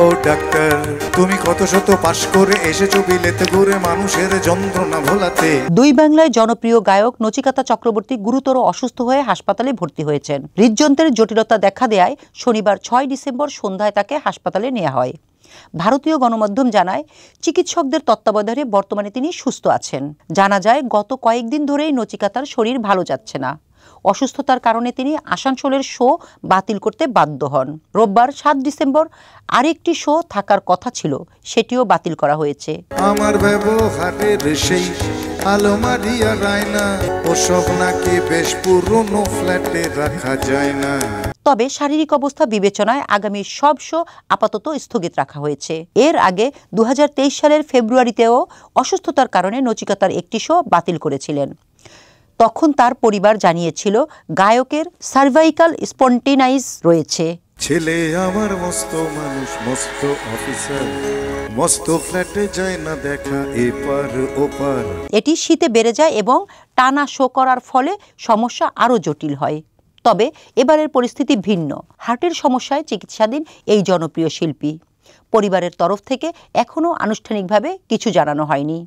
ও doctor, তুমি কত শত পাশ করে এসেছো বিলেতে ঘুরে মানুষের যন্ত্রণা ভোলাতে। দুই বাংলায় জনপ্রিয় গায়ক নচিকেতা চক্রবর্তী গুরুতর অসুস্থ হয়ে হাসপাতালে ভর্তি হয়েছেন। হৃদযন্ত্রের জটিলতা দেখা দেয়ায় শনিবার ৬ ডিসেম্বর সন্ধ্যায় তাকে হাসপাতালে নেওয়া হয়। ভারতীয় গণমাধ্যম জানায়, চিকিৎসকদের তত্ত্বাবধানে বর্তমানে তিনি সুস্থ আছেন। জানা যায়, গত কয়েকদিন ধরেই নচিকেতার শরীর ভালো যাচ্ছে না। অসুস্থতার কারণে তিনি আসানসোলের শো বাতিল করতে বাধ্য হন। রোববার ৭ ডিসেম্বর আরেকটি শো থাকার কথা ছিল, সেটিও বাতিল করা হয়েছে। আমার ব্যবহারের সেই আলমারিয়া রায়না ওসব নাকি বেশ পুরনো ফ্ল্যাটে রাখা যায় না। তবে শারীরিক অবস্থা বিবেচনায় আগামী সব শো আপাতত স্থগিত রাখা হয়েছে। এর আগে ২০২৩ সালের ফেব্রুয়ারিতেও অসুস্থতার কারণে নচিকেতার একটি শো বাতিল করেছিলেন। তখন তার পরিবার জানিয়েছিল, গায়কের সার্ভাইকাল স্পন্টেনাইজ রয়েছে। ছেলে আমার মস্ত মানুষ, মস্ত অফিসার, মস্ত ফ্ল্যাটে যায় না দেখা এপার ওপার। এটি শীতে বেড়ে যায় এবং টানা শো করার ফলে সমস্যা আরও জটিল হয়। তবে এবারের পরিস্থিতি ভিন্ন। হার্টের সমস্যায় চিকিৎসাধীন এই জনপ্রিয় শিল্পী। পরিবারের তরফ থেকে এখনও আনুষ্ঠানিকভাবে কিছু জানানো হয়নি।